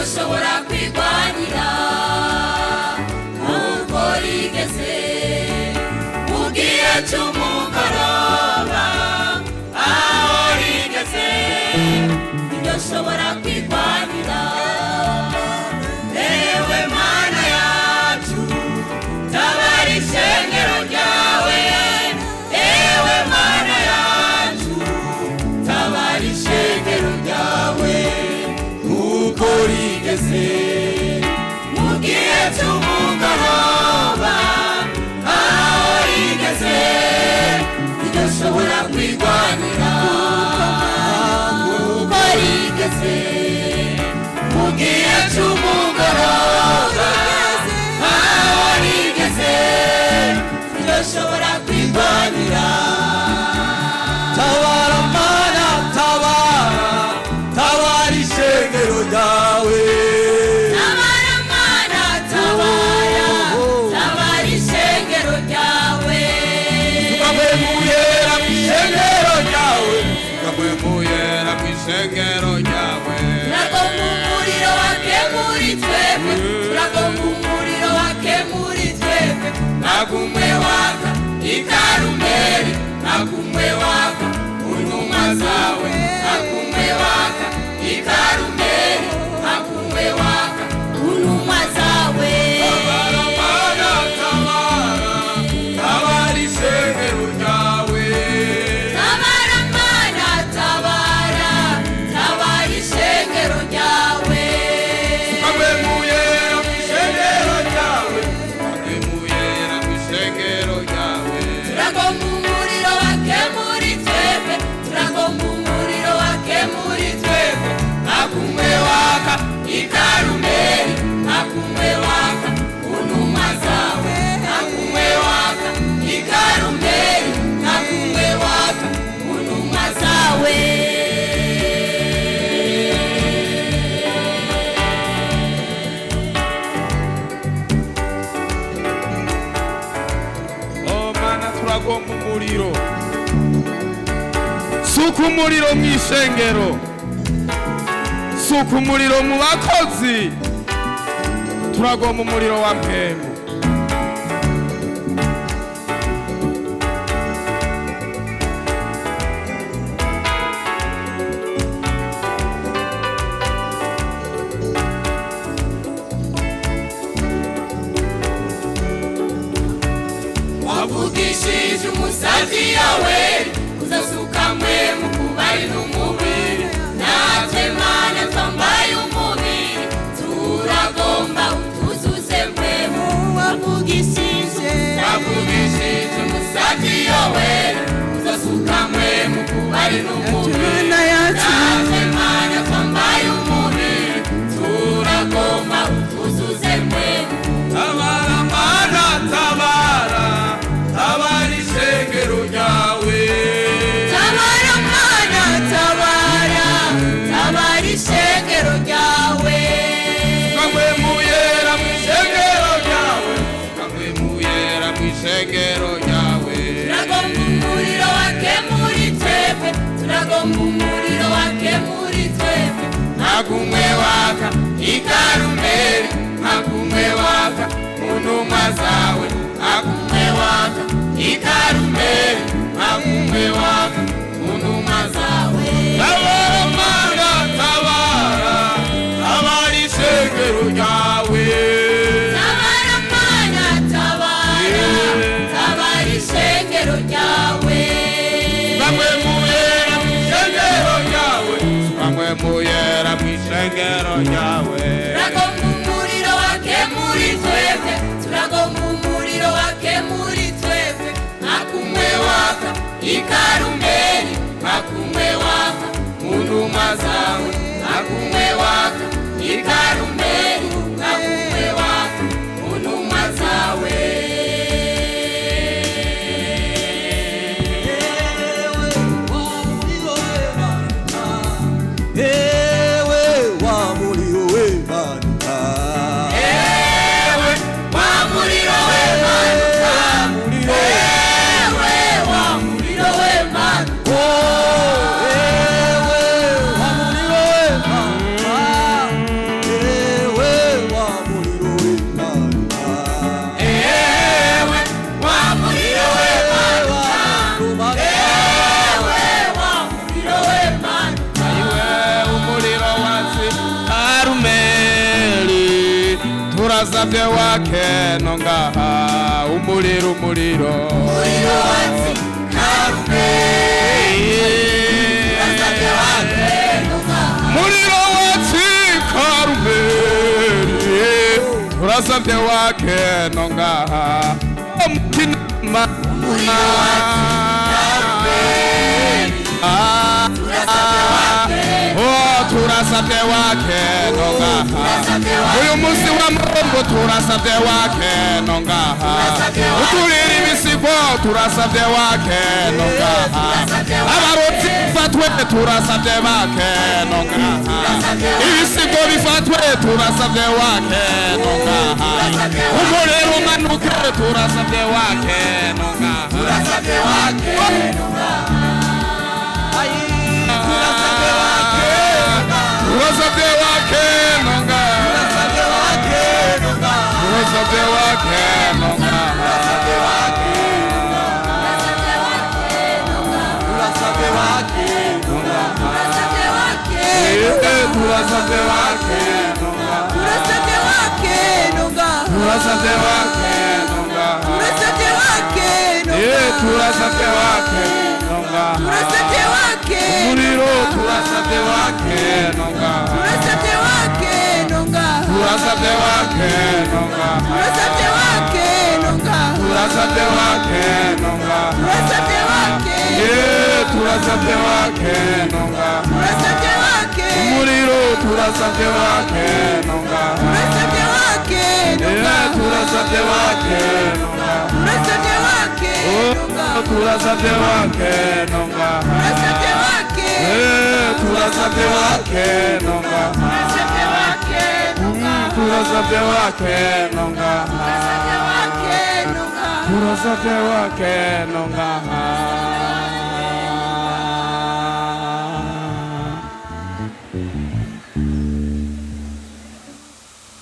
ntidushobora kwirwanira nk'uko rigeze mu gihe cy'umugoroba aho rigeze ntidushobora kwirwanira. Ewe Mana yacu tabara ishengero ryawe, ewe Mana yacu tabara ishengero ryawe nk'uko rigeze mu gihe cy'umugoroba aho rigeze ntidushobora kwirwanira nk'uko rigeze mu gihe cy'umugoroba aho rigeze ntidushobora kwirwanira. tabara Mana tabara tabara ishengero ryawe, tabara Mana tabara tabara ishengero ryawe, tukamwemuyera mw'ishengero ryawe, tukamwemuyera mw'ishengero ryawe. turagomba umuriro wake muri twebwe, turagomba umuriro wake muri twebwe, nagumwe waka i Karumeli, nagumwe waka mu ntumwa zawe, nagumwe waka i Karumeli, nagumwe waka mu ntumwa zawe. Tabara Mana tabara tabara ishengero ryawe, tabara Mana tabara tabara ishengero ryawe, tukamwemuyera mw'ishengero ryawe, tukamwemuyera mw'ishengero ryawe. turagomba umuriro wake muri twebwe, turagomba umuriro wake muri twebwe, nagumwe waka i Karumeli, nagumwe waka mu ntumwa zawe, nagumwe waka i Karumeli, nagumwe waka mu ntumwa zawe. Oh Mana turagomba umuriro, suka umuriro mw'ishengero, suka umuriro mu bakozi, turagomba umuriro wa mpemu. wavugishije umusazi yawe uzasuka mwemu kubari n'umubiri, natwe Mana twambaye umubiri turagomba utuzuze mwemu. wavugishije umusazi yawe uzasuka mwemu kubari n'umubiri, natwe Mana twambaye umubiri turagomba utuzuze mwemu. Tabara Mana tabara tabara ishengero ryawe, tabara Mana tabara tabara ishengero ryawe, tukamwemuyera mw'ishengero ryawe, tukamwemuyera mw'ishengero ryawe. turagomba umuriro wake muri twebwe, turagomba umuriro wake muri twebwe, Nagumwe waka i Karumeli, nagumwe waka mu ntumwa zawe, nagumwe waka i Karumeli, nagumwe waka mu ntumwa zawe. Tabara Mana tabara tabara ishengero ryawe, tabara Mana tabara tabara ishengero ryawe, tukamwemuyera mw'ishengero ryawe, tukamwemuyera mw'ishengero ryawe. turagomba umuriro wake muri twebwe, turagomba umuriro wake muri twebwe, nagumwe waka i Karumeli, nagumwe waka mu ntumwa zawe, nagumwe waka i Karumeli, nagumwe waka mu ntumwa zawe. Ewe wa muliro w'Imana, Ewe wa muriro w'Imana, ewe wa muriro w'Imana, oh ewe wa muliro w'Imana, turasabye wake nongaha umuriro umuriro watsi Karumeli turasabye wake nongaha muriro watsi Karumeli turasabye wake nongaha mukinama umuriro watsi Karumeli turasabye wake nongaha uyu munsi wa Mungu turasabye wake nongaha uturira ibisigo turasabye wake nongaha abarotsi fatwe turasabye wake nongaha ibisigo bifatwe turasabye wake nongaha umuriro umanuke turasabye wake nongaha turasabye wake nongaha turasabye wake nongaha turasabye wake nongaha turasabye wake nongaha turasabye wake nongaha turasabye wake nongaha turasabye wake nongaha turasabye wake nongaha turasabye wake nongaha turasabye wake nongaha turasabye wake umuriro turasabye wake nongaha turasabye wake nongaha turasabye wake nongaha turasabye wake nongaha turasabye wake nongaha turasabye wake turasabye wake nongaha turasabye wake umuriro turasabye wake nongaha turasabye wake nongaha turasabye wake nongaha turasabye wake nongaha turasabye wake nongaha turasabye wake turasabye wake nongaha turasabye wake nongaha turasabye wake nongaha turasabye wake nongaha turasabye wake nongaha